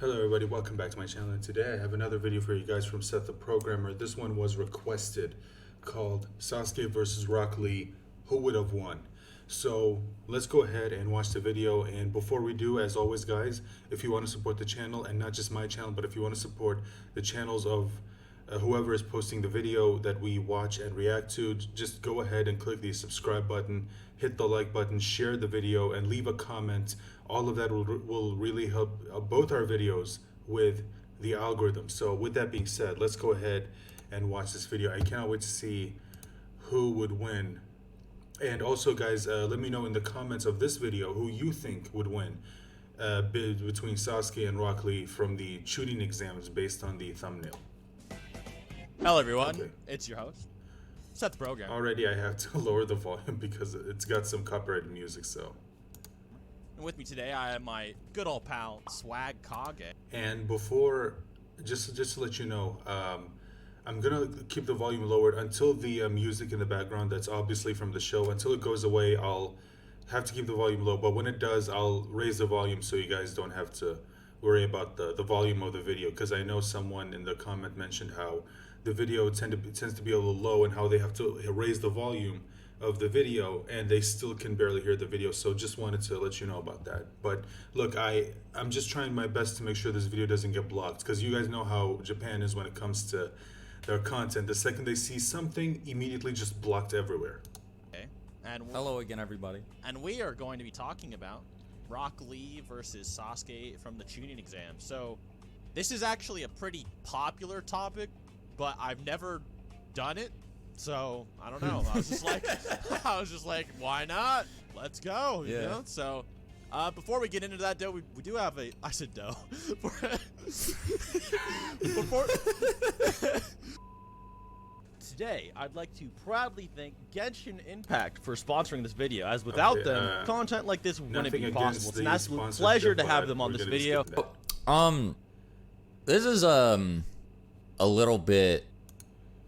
Hello everybody, welcome back to my channel, and today I have another video for you guys from SethTheProgrammer. This one was requested, called Sasuke versus Rock Lee, who would have won? So let's go ahead and watch the video, and before we do, as always guys, if you want to support the channel, and not just my channel, but if you want to support the channels of whoever is posting the video that we watch and react to, just go ahead and click the subscribe button, hit the like button, share the video, and leave a comment. All of that will really help both our videos with the algorithm. So with that being said, let's go ahead and watch this video. I cannot wait to see who would win. And also guys, let me know in the comments of this video who you think would win between Sasuke and Rock Lee from the tuning exams based on the thumbnail. Hello everyone, Okay. It's your host, SethTheProgrammer. Already I have to lower the volume because it's got some copyrighted music, so. And with me today, I have my good old pal, Swagkage. And before, just to let you know, I'm gonna keep the volume lowered until the music in the background, that's obviously from the show, until it goes away, I'll have to keep the volume low, but when it does, I'll raise the volume so you guys don't have to worry about the volume of the video, because I know someone in the comment mentioned how the video tends to be a little low and how they have to raise the volume of the video and they still can barely hear the video. So just wanted to let you know about that. But look, I'm just trying my best to make sure this video doesn't get blocked, because you guys know how Japan is when it comes to their content. The second they see something, immediately just blocked everywhere. Okay. And Hello again, everybody. And we are going to be talking about Rock Lee versus Sasuke from the tuning exam. So this is actually a pretty popular topic, but I've never done it. So I don't know. I was just like, why not? Let's go. You know? So before we get into that, though, we do have a. I said dough. Before. Today, I'd like to proudly thank Genshin Impact for sponsoring this video, as without them, content like this wouldn't be possible. It's an absolute pleasure to have them on this video. This is a little bit,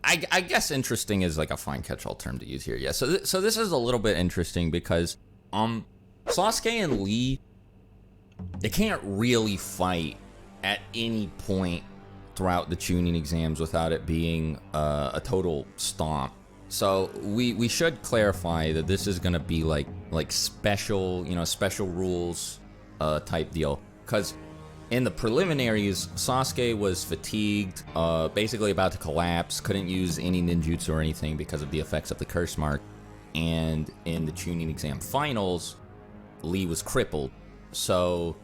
I guess interesting is like a fine catch-all term to use here. Yeah, so this is a little bit interesting because Sasuke and Lee, they can't really fight at any point throughout the tuning exams without it being a total stomp. So we should clarify that this is gonna be like special, special rules type deal, because in the preliminaries, Sasuke was fatigued, basically about to collapse, couldn't use any ninjutsu or anything because of the effects of the curse mark. And in the tuning exam finals, Lee was crippled. So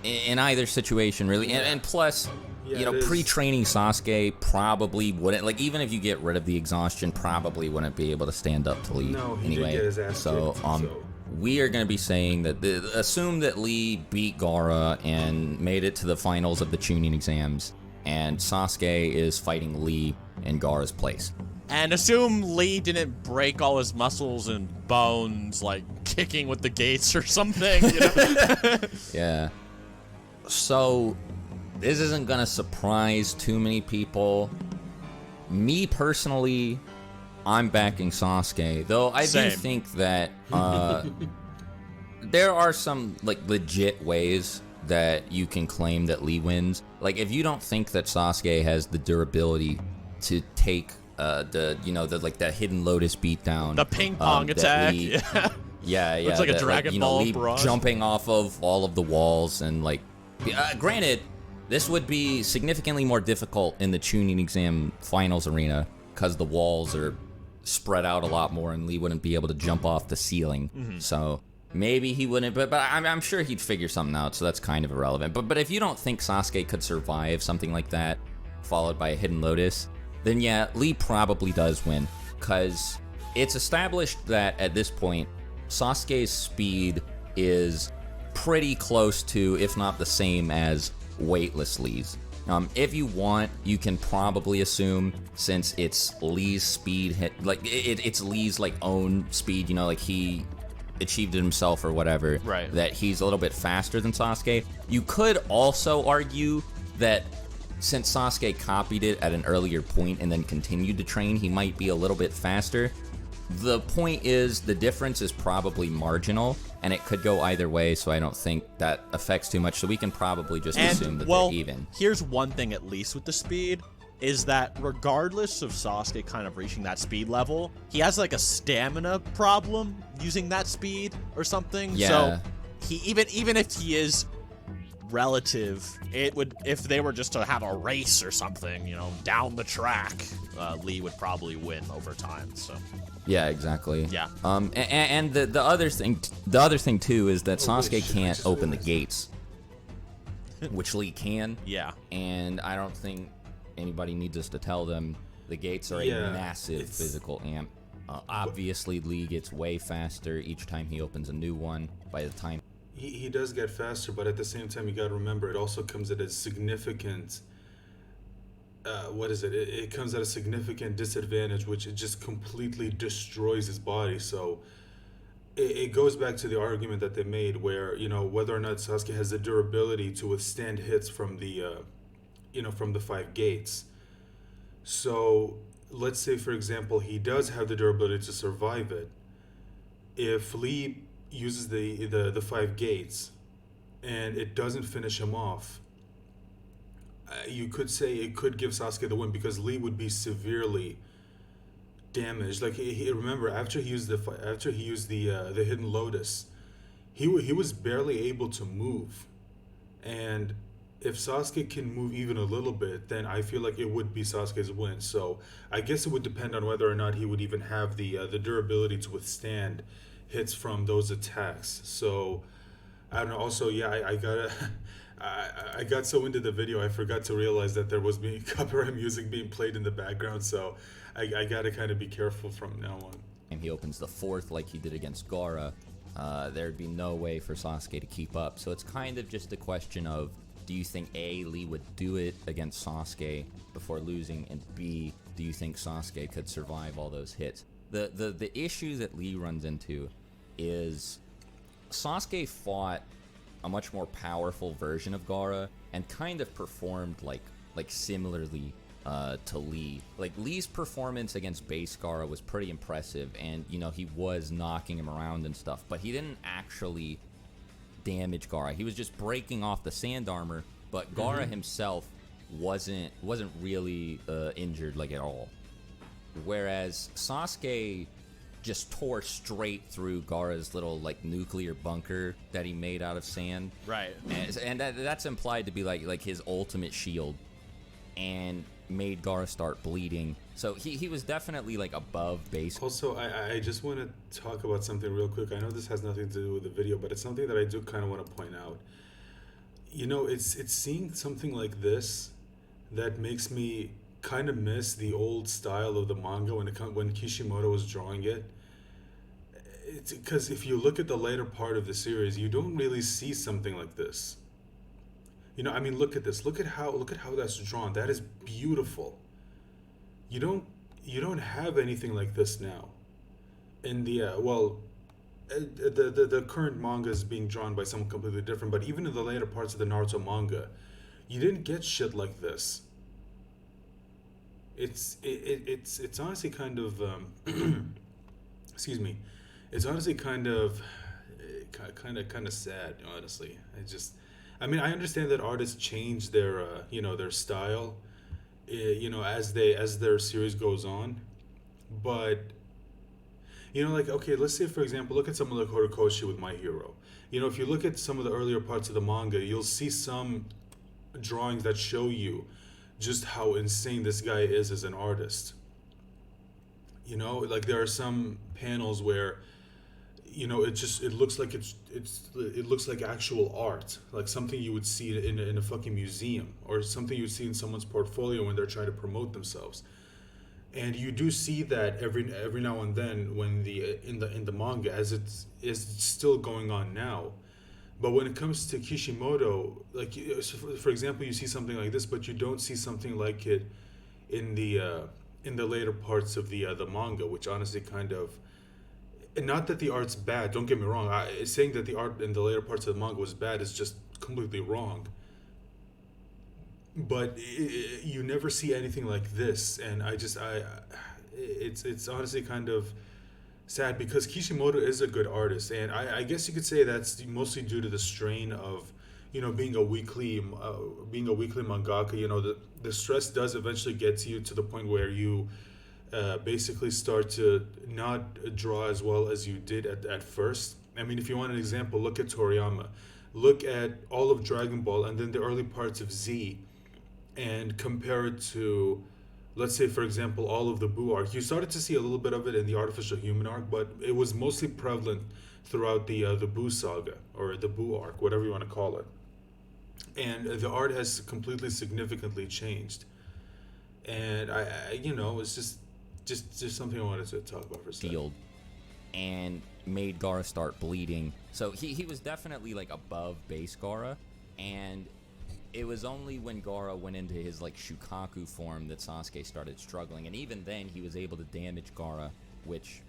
in either situation, really, and plus, pre-training Sasuke probably wouldn't, like, even if you get rid of the exhaustion, probably wouldn't be able to stand up to Lee anyway. Did get his ass kicked, we are going to be saying that assume that Lee beat Gaara and made it to the finals of the tuning exams, and Sasuke is fighting Lee in Gaara's place. And assume Lee didn't break all his muscles and bones, like kicking with the gates or something, you know? Yeah. So this isn't going to surprise too many people. Me personally, I'm backing Sasuke, though I do think that there are some like legit ways that you can claim that Lee wins. Like, if you don't think that Sasuke has the durability to take the hidden lotus beatdown, the ping pong attack, Lee, yeah, looks like a Dragon Ball Lee barrage, jumping off of all of the walls, and like, granted, this would be significantly more difficult in the tuning exam finals arena because the walls are spread out a lot more, and Lee wouldn't be able to jump off the ceiling. So maybe he wouldn't, but I'm sure he'd figure something out, so that's kind of irrelevant. But if you don't think Sasuke could survive something like that, followed by a hidden lotus, then yeah, Lee probably does win, because it's established that at this point, Sasuke's speed is pretty close to, if not the same as, weightless Lee's. If you want, you can probably assume, since it's Lee's speed, it's Lee's like own speed, like he achieved it himself or whatever, right, that he's a little bit faster than Sasuke. You could also argue that since Sasuke copied it at an earlier point and then continued to train, he might be a little bit faster. The point is, the difference is probably marginal, and it could go either way, so I don't think that affects too much. So we can probably just assume that they're even. Here's one thing, at least with the speed, is that regardless of Sasuke kind of reaching that speed level, he has like a stamina problem using that speed or something. Yeah. So he even if he is relative, it would, if they were just to have a race or something, you know, down the track, Lee would probably win over time. So Yeah, exactly. Yeah. And the other thing too is that Sasuke can't open the gates, which Lee can. yeah, And I don't think anybody needs us to tell them the gates are a massive physical amp. Obviously, Lee gets way faster each time he opens a new one. By the time he does get faster, but at the same time, you got to remember it also comes at a significant. What is it? It comes at a significant disadvantage, which it just completely destroys his body. So it goes back to the argument that they made, where, you know, whether or not Sasuke has the durability to withstand hits from the, from the 5 gates. So let's say, for example, he does have the durability to survive it. If Lee uses the 5 gates and it doesn't finish him off, you could say it could give Sasuke the win, because Lee would be severely damaged. Like remember, after he used the hidden lotus, he was barely able to move, and if Sasuke can move even a little bit, then I feel like it would be Sasuke's win. So I guess it would depend on whether or not he would even have the durability to withstand hits from those attacks. So I don't know. Also, yeah, I gotta. I got so into the video, I forgot to realize that there was copyright music being played in the background. So I gotta kind of be careful from now on. and he opens the 4th like he did against Gaara, there'd be no way for Sasuke to keep up. So it's kind of just a question of, do you think A, Lee would do it against Sasuke before losing, and B, do you think Sasuke could survive all those hits? The issue that Lee runs into is Sasuke fought a much more powerful version of Gaara and kind of performed like similarly to Lee. Like, Lee's performance against base Gaara was pretty impressive, and you know, he was knocking him around and stuff, but he didn't actually damage Gaara. He was just breaking off the sand armor, but Gaara himself wasn't really injured like at all. Whereas Sasuke just tore straight through Gaara's little like nuclear bunker that he made out of sand. Right. And that's implied to be like his ultimate shield, and made Gaara start bleeding. So he was definitely like above base. Also, I just want to talk about something real quick. I know this has nothing to do with the video, but it's something that I do kind of want to point out. You know, it's seeing something like this that makes me kind of miss the old style of the manga when Kishimoto was drawing it. It's because if you look at the later part of the series, you don't really see something like this. You know, I mean, look at this. Look at how that's drawn. That is beautiful. You don't have anything like this now. In the the current manga is being drawn by someone completely different. But even in the later parts of the Naruto manga, you didn't get shit like this. It's honestly kind of excuse me. It's honestly kind of sad. Honestly, I mean, I understand that artists change their their style, as their series goes on, but like, okay, let's say for example, look at someone like Horikoshi with My Hero. You know, if you look at some of the earlier parts of the manga, you'll see some drawings that show you just how insane this guy is as an artist. You know, like there are some panels where, it looks like it looks like actual art, like something you would see in a fucking museum, or something you would see in someone's portfolio when they're trying to promote themselves. And you do see that every now and then when in the manga, as it's still going on now. But when it comes to Kishimoto, like, for example, you see something like this, but you don't see something like it in the later parts of the manga, which honestly kind of, and not that the art's bad, don't get me wrong. Saying that the art in the later parts of the manga was bad is just completely wrong. But you never see anything like this, and it's honestly kind of sad because Kishimoto is a good artist, and I guess you could say that's mostly due to the strain of, being a weekly mangaka. The stress does eventually get to you to the point where you basically start to not draw as well as you did at first. I mean, if you want an example, look at Toriyama. Look at all of Dragon Ball and then the early parts of Z, and compare it to, let's say, for example, all of the Buu arc. You started to see a little bit of it in the Artificial Human arc, but it was mostly prevalent throughout the Buu saga, or the Buu arc, whatever you want to call it. And the art has completely significantly changed. And it's just something I wanted to talk about for a second. Field and made Gaara start bleeding. So he was definitely like above base Gaara, and it was only when Gaara went into his like Shukaku form that Sasuke started struggling, and even then he was able to damage Gaara, which,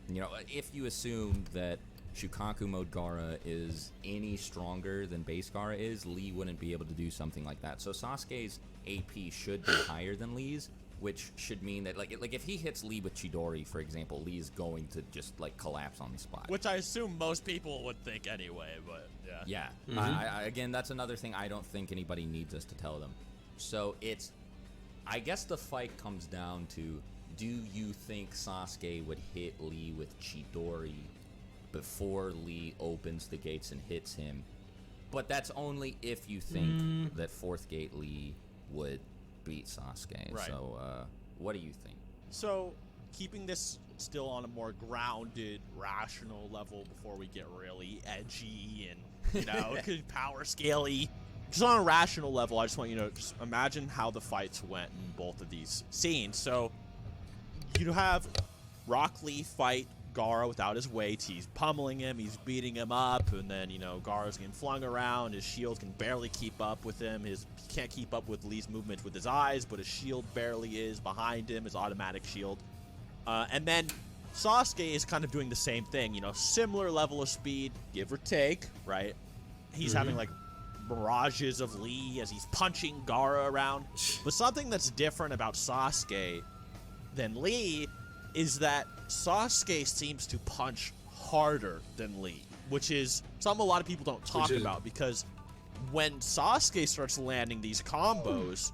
if you assume that Shukaku mode Gaara is any stronger than base Gaara is, Lee wouldn't be able to do something like that. So Sasuke's AP should be higher than Lee's, which should mean that like if he hits Lee with Chidori, for example, Lee is going to just like collapse on the spot. Which I assume most people would think anyway, but yeah. Yeah. Mm-hmm. Again, that's another thing I don't think anybody needs us to tell them. So I guess the fight comes down to, do you think Sasuke would hit Lee with Chidori before Lee opens the gates and hits him? But that's only if you think that fourth gate Lee would beat Sasuke. Right. So, what do you think? So, keeping this still on a more grounded, rational level before we get really edgy and, power scale-y. Just on a rational level, I just want you to just imagine how the fights went in both of these scenes. So, you have Rock Lee fight Gaara without his weights. He's pummeling him, he's beating him up, and then, Gaara's getting flung around. His shield can barely keep up with him. He can't keep up with Lee's movements with his eyes, but his shield barely is behind him, his automatic shield. And then Sasuke is kind of doing the same thing, similar level of speed, give or take, right? He's having, like, mirages of Lee as he's punching Gaara around. But something that's different about Sasuke than Lee is that Sasuke seems to punch harder than Lee, which is something a lot of people don't talk about, because when Sasuke starts landing these combos,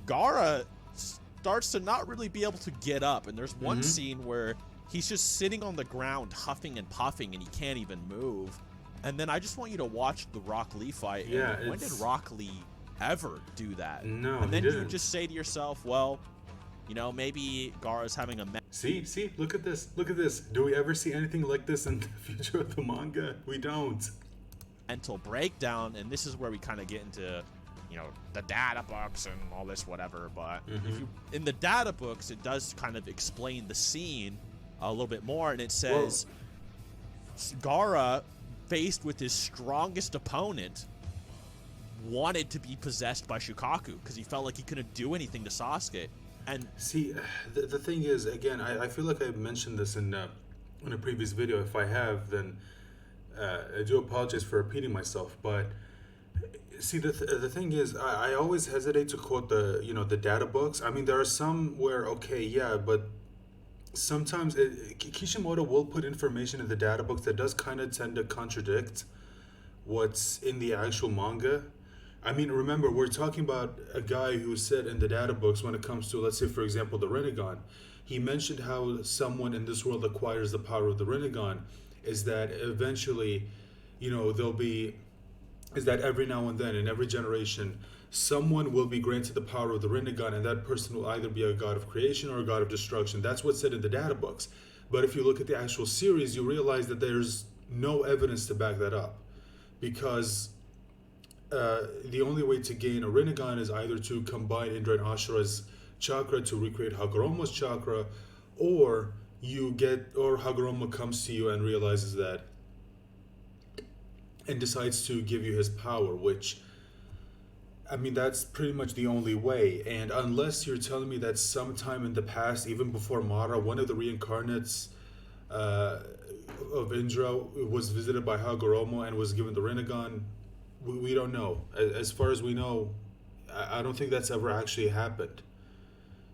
Gaara starts to not really be able to get up, and there's one scene where he's just sitting on the ground huffing and puffing and he can't even move. And then I just want you to watch the Rock Lee fight. Yeah, and when did Rock Lee ever do that? No, and then he you didn't. just say to yourself, well, maybe Gaara's having a See, look at this. Do we ever see anything like this in the future of the manga? We don't. mental breakdown, and this is where we kind of get into, the data books and all this whatever. But if you, in the data books, it does kind of explain the scene a little bit more, and it says Gaara, faced with his strongest opponent, wanted to be possessed by Shukaku because he felt like he couldn't do anything to Sasuke. And see, the thing is, again, I feel like I mentioned this in a previous video. If I have, then I do apologize for repeating myself. But see, the thing is, I always hesitate to quote the data books. I mean, there are some where, okay, yeah, but sometimes Kishimoto will put information in the data books that does kind of tend to contradict what's in the actual manga. I mean, remember, we're talking about a guy who said in the data books, when it comes to, let's say, for example, the Rinnegan, he mentioned how someone in this world acquires the power of the Rinnegan, is that eventually, is that every now and then, in every generation, someone will be granted the power of the Rinnegan, and that person will either be a god of creation or a god of destruction. That's what's said in the data books. But if you look at the actual series, you realize that there's no evidence to back that up, because the only way to gain a Rinnegan is either to combine Indra and Ashura's chakra to recreate Hagoromo's chakra, or Hagoromo comes to you and realizes that and decides to give you his power, which, I mean, that's pretty much the only way. And unless you're telling me that sometime in the past, even before Mara, one of the reincarnates of Indra was visited by Hagoromo and was given the Rinnegan, we don't know. As far as we know, I don't think that's ever actually happened.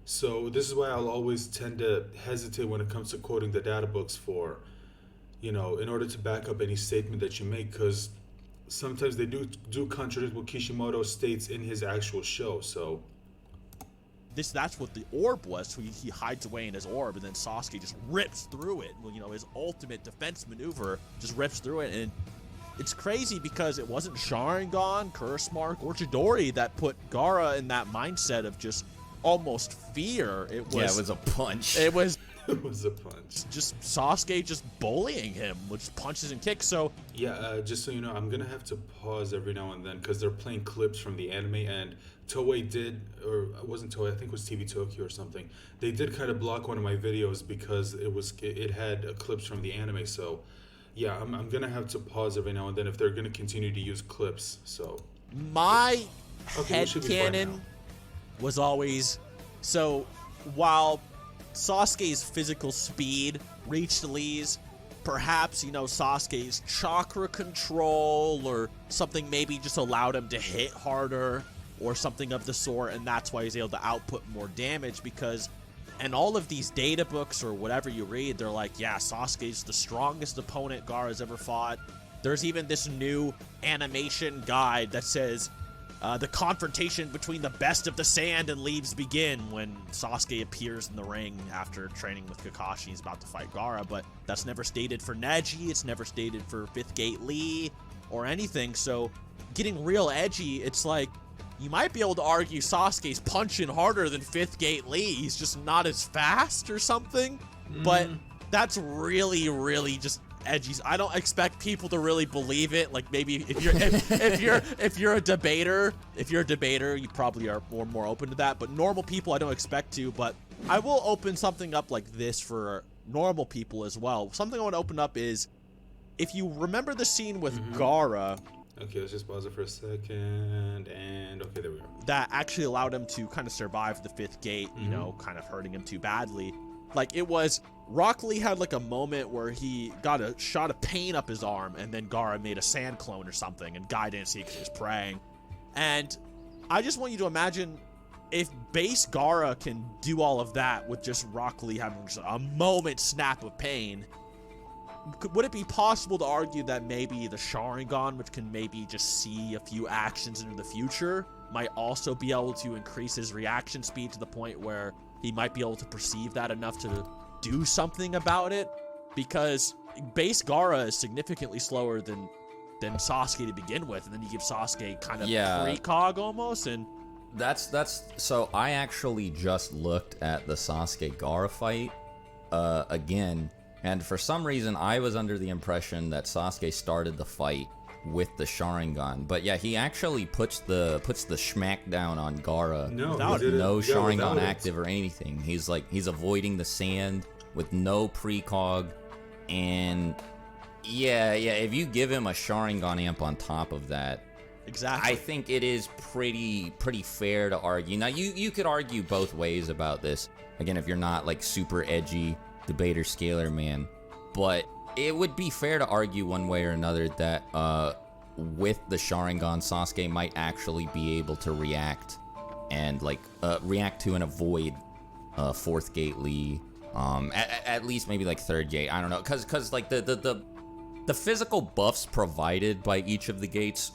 So this is why I'll always tend to hesitate when it comes to quoting the data books for in order to back up any statement that you make, because sometimes they do contradict what Kishimoto states in his actual show. So that's what the orb was. So he hides away in his orb, and then Sasuke just rips through it. Well, his ultimate defense maneuver just rips through it, and it's crazy because it wasn't Sharingan, Curse Mark, or Chidori that put Gaara in that mindset of just almost fear. It was a punch. It was it was a punch. just Sasuke just bullying him with punches and kicks. So yeah, just so you know, I'm gonna have to pause every now and then because they're playing clips from the anime, and Toei did, or it wasn't Toei, I think it was TV Tokyo or something. They did kind of block one of my videos because it had clips from the anime. So yeah, I'm gonna have to pause every now and then if they're gonna continue to use clips. So my okay, we should be fine headcanon now. was always, so while Sasuke's physical speed reached Lee's, perhaps, Sasuke's chakra control or something maybe just allowed him to hit harder or something of the sort, and that's why he's able to output more damage. Because in all of these data books or whatever you read, they're like, yeah, Sasuke's the strongest opponent Gaara's ever fought. There's even this new animation guide that says the confrontation between the best of the sand and leaves begin when Sasuke appears in the ring after training with Kakashi. He's about to fight Gaara, but that's never stated for Neji. It's never stated for Fifth Gate Lee or anything. So getting real edgy, it's like you might be able to argue Sasuke's punching harder than Fifth Gate Lee. He's just not as fast or something. But that's really, really just edgy. I don't expect people to really believe it. Like maybe if you're a debater, you probably are more open to that. But normal people, I don't expect to. But I will open something up like this for normal people as well. Something I want to open up is, if you remember the scene with Gaara. Okay, let's just pause it for a second, and okay, there we go. That actually allowed him to kind of survive the fifth gate, kind of hurting him too badly. Like, it was, Rock Lee had like a moment where he got a shot of pain up his arm, and then Gaara made a sand clone or something, and Guy didn't see it because he was praying. And I just want you to imagine if base Gaara can do all of that with just Rock Lee having just a moment snap of pain. Would it be possible to argue that maybe the Sharingan, which can maybe just see a few actions into the future, might also be able to increase his reaction speed to the point where he might be able to perceive that enough to do something about it? Because base Gaara is significantly slower than Sasuke to begin with, and then you give Sasuke kind of precog almost, and that's so I actually just looked at the Sasuke Gaara fight again. And for some reason, I was under the impression that Sasuke started the fight with the Sharingan. But yeah, he actually puts the schmack down on Gaara. No Sharingan active or anything. He's avoiding the sand with no precog. And yeah, if you give him a Sharingan amp on top of that, exactly, I think it is pretty fair to argue. Now, you could argue both ways about this. Again, if you're not like super edgy debater scaler man, but it would be fair to argue one way or another that with the Sharingan, Sasuke might actually be able to react and react to and avoid fourth gate Lee, at least maybe like third gate. I don't know, because like the physical buffs provided by each of the gates,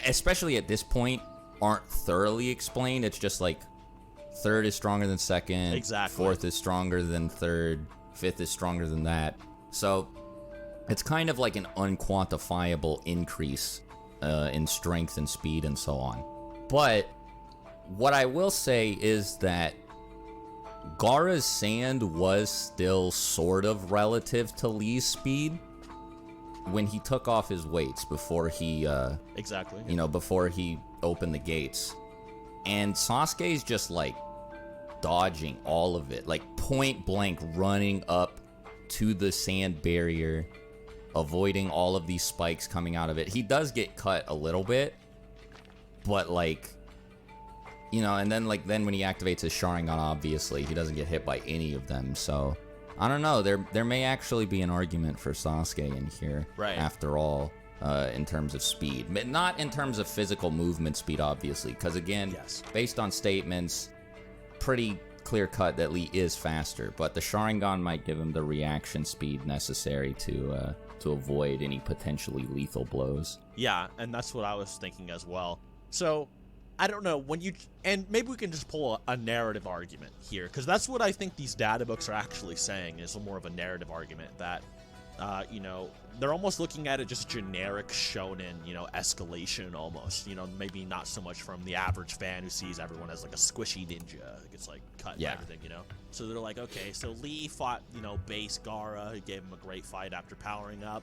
especially at this point, aren't thoroughly explained. It's just like third is stronger than second. Exactly. Fourth is stronger than third. Fifth is stronger than that. So it's kind of like an unquantifiable increase in strength and speed and so on. But what I will say is that Gaara's sand was still sort of relative to Lee's speed when he took off his weights before he before he opened the gates. And Sasuke's just like dodging all of it, like point blank running up to the sand barrier, avoiding all of these spikes coming out of it. He does get cut a little bit, but and then when he activates his Sharingan, obviously he doesn't get hit by any of them. So I don't know, there may actually be an argument for Sasuke in here, right, after all. In terms of speed, but not in terms of physical movement speed, obviously, because again, based on statements, pretty clear cut that Lee is faster, but the Sharingan might give him the reaction speed necessary to avoid any potentially lethal blows. Yeah, and that's what I was thinking as well. So, I don't know, and maybe we can just pull a narrative argument here, because that's what I think these data books are actually saying, is more of a narrative argument that, they're almost looking at it just generic shonen, escalation almost, maybe not so much from the average fan who sees everyone as like a squishy ninja who gets like cut and everything, So they're like, okay, so Lee fought, base Gaara, who gave him a great fight after powering up,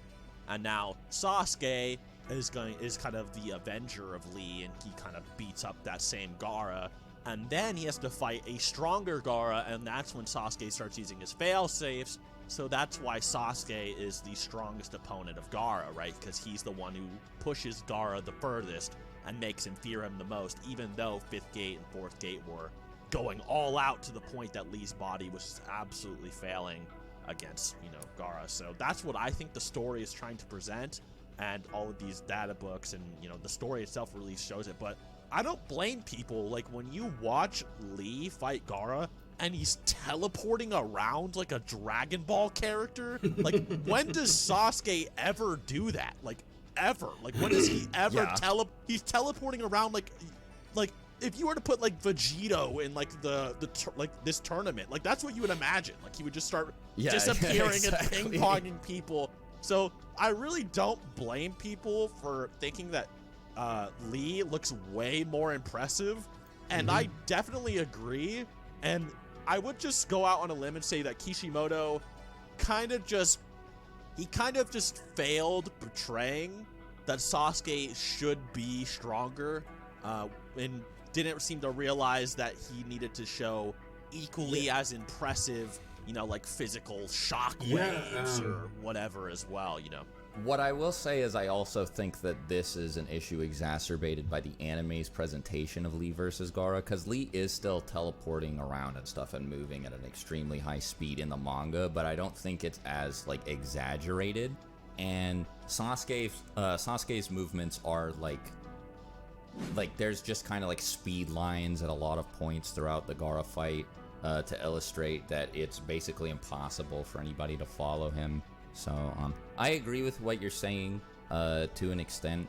and now Sasuke is kind of the avenger of Lee, and he kind of beats up that same Gaara, and then he has to fight a stronger Gaara, and that's when Sasuke starts using his fail safes. So that's why Sasuke is the strongest opponent of Gaara, right? Because he's the one who pushes Gaara the furthest and makes him fear him the most, even though 5th Gate and 4th Gate were going all out to the point that Lee's body was absolutely failing against, Gaara. So that's what I think the story is trying to present, and all of these data books and, the story itself really shows it. But I don't blame people. Like, when you watch Lee fight Gaara, and he's teleporting around like a Dragon Ball character. Like, when does Sasuke ever do that? Like, ever? Like, when does he ever he's teleporting around like if you were to put like Vegito in like this tournament, like that's what you would imagine. Like, he would just start disappearing exactly. and ping-ponging people. So I really don't blame people for thinking that Lee looks way more impressive, and I definitely agree. And I would just go out on a limb and say that Kishimoto kind of just failed portraying that Sasuke should be stronger, and didn't seem to realize that he needed to show equally as impressive, like physical shock waves or whatever as well, What I will say is I also think that this is an issue exacerbated by the anime's presentation of Lee versus Gaara, because Lee is still teleporting around and stuff and moving at an extremely high speed in the manga, but I don't think it's as, like, exaggerated. And Sasuke's movements are, like there's just kind of, like, speed lines at a lot of points throughout the Gaara fight to illustrate that it's basically impossible for anybody to follow him. So, I agree with what you're saying, to an extent,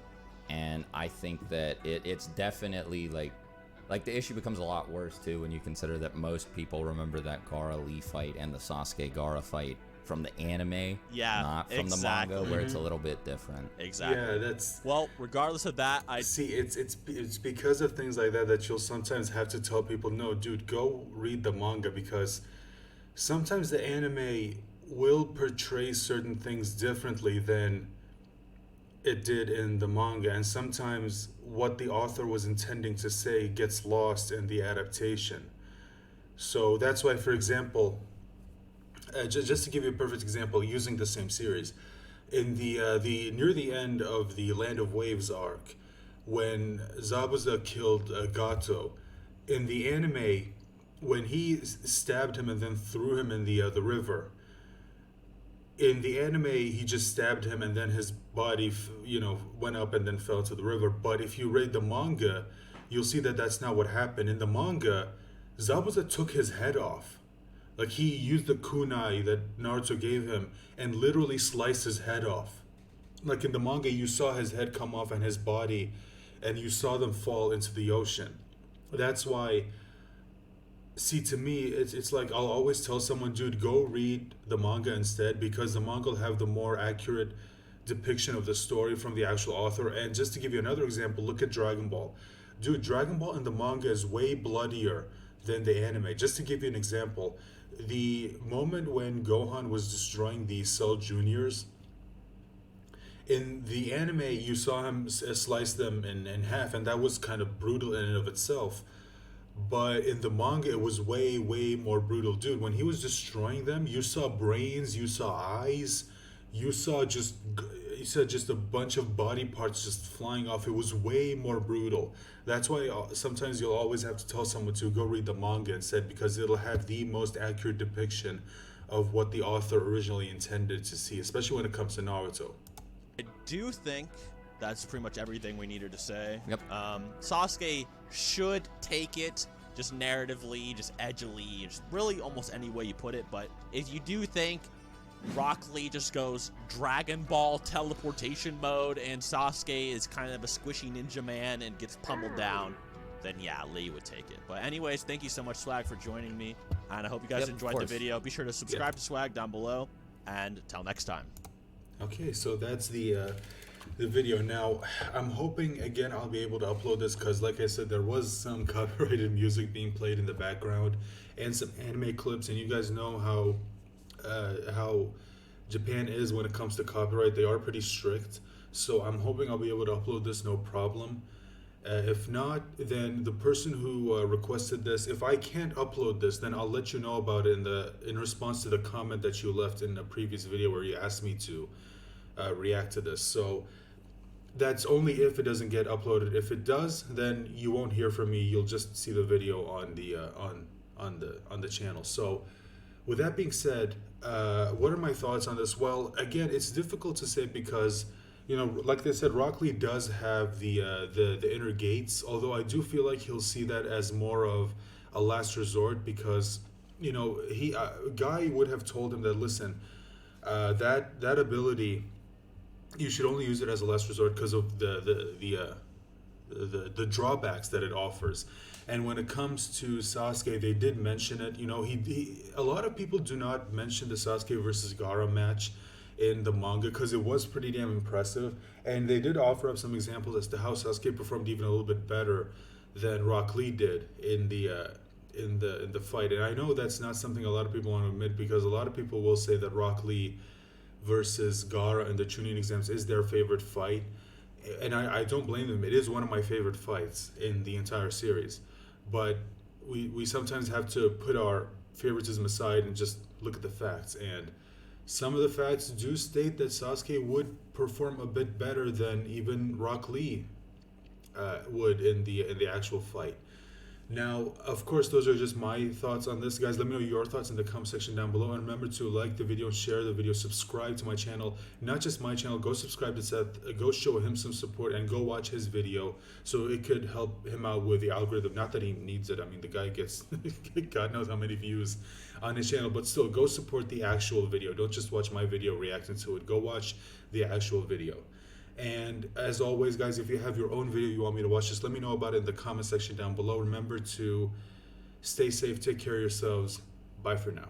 and I think that it's definitely, like the issue becomes a lot worse, too, when you consider that most people remember that Gaara-Lee fight and the Sasuke-Gaara fight from the anime, not from the manga, where it's a little bit different. Exactly. Yeah, that's... Well, regardless of that, See, it's because of things like that you'll sometimes have to tell people, no, dude, go read the manga, because sometimes the anime will portray certain things differently than it did in the manga, and sometimes what the author was intending to say gets lost in the adaptation. So that's why, for example, just to give you a perfect example, using the same series, in the near the end of the Land of Waves arc, when Zabuza killed Gato, in the anime, when he stabbed him and then threw him in the river, in the anime, he just stabbed him and then his body, went up and then fell to the river. But if you read the manga, you'll see that that's not what happened. In the manga, Zabuza took his head off. Like, he used the kunai that Naruto gave him and literally sliced his head off. Like, in the manga, you saw his head come off and his body, and you saw them fall into the ocean. That's why... See, to me, it's like I'll always tell someone, dude, go read the manga instead, because the manga will have the more accurate depiction of the story from the actual author. And just to give you another example, look at Dragon Ball. Dude, Dragon Ball in the manga is way bloodier than the anime. Just to give you an example, the moment when Gohan was destroying the Cell Juniors, in the anime, you saw him slice them in half, and that was kind of brutal in and of itself. But in the manga, it was way, way more brutal. Dude, when he was destroying them, you saw brains, you saw eyes, you saw just a bunch of body parts just flying off. It was way more brutal. That's why sometimes you'll always have to tell someone to go read the manga instead, because it'll have the most accurate depiction of what the author originally intended to see, especially when it comes to Naruto. I do think that's pretty much everything we needed to say. Yep. Sasuke should take it just narratively, just edgily, just really almost any way you put it. But if you do think Rock Lee just goes Dragon Ball teleportation mode and Sasuke is kind of a squishy ninja man and gets pummeled down, then yeah, Lee would take it. But anyways, thank you so much, Swag, for joining me, and I hope you guys enjoyed the video. Be sure to subscribe to Swag down below, and till next time. Okay, so that's the video. Now, I'm hoping, again, I'll be able to upload this because, like I said, there was some copyrighted music being played in the background and some anime clips, and you guys know how Japan is when it comes to copyright. They are pretty strict, so I'm hoping I'll be able to upload this no problem. If not, then the person who requested this, if I can't upload this, then I'll let you know about it in response to the comment that you left in a previous video where you asked me to react to this. So that's only if it doesn't get uploaded. If it does, then you won't hear from me. You'll just see the video on the on the channel. So with that being said, what are my thoughts on this? Well, again, it's difficult to say because, you know, like they said, Rock Lee does have the inner gates, although I do feel like he'll see that as more of a last resort because, you know, Guy would have told him that, listen, that ability, you should only use it as a last resort because of the drawbacks that it offers. And when it comes to Sasuke, they did mention it. You know, a lot of people do not mention the Sasuke versus Gaara match in the manga because it was pretty damn impressive, and they did offer up some examples as to how Sasuke performed even a little bit better than Rock Lee did in the fight. And I know that's not something a lot of people want to admit because a lot of people will say that Rock Lee versus Gaara in the Chunin exams is their favorite fight, and I don't blame them. It is one of my favorite fights in the entire series, but we sometimes have to put our favoritism aside and just look at the facts, and some of the facts do state that Sasuke would perform a bit better than even Rock Lee would in the actual fight. Now, of course, those are just my thoughts on this, guys. Let me know your thoughts in the comment section down below, and remember to like the video, share the video, subscribe to my channel. Not just my channel, go subscribe to Seth, go show him some support, and go watch his video so it could help him out with the algorithm. Not that he needs it. I mean, the guy gets God knows how many views on his channel, but still, go support the actual video. Don't just watch my video reacting to it. Go watch the actual video. And as always, guys, if you have your own video you want me to watch, just let me know about it in the comment section down below. Remember to stay safe, take care of yourselves. Bye for now.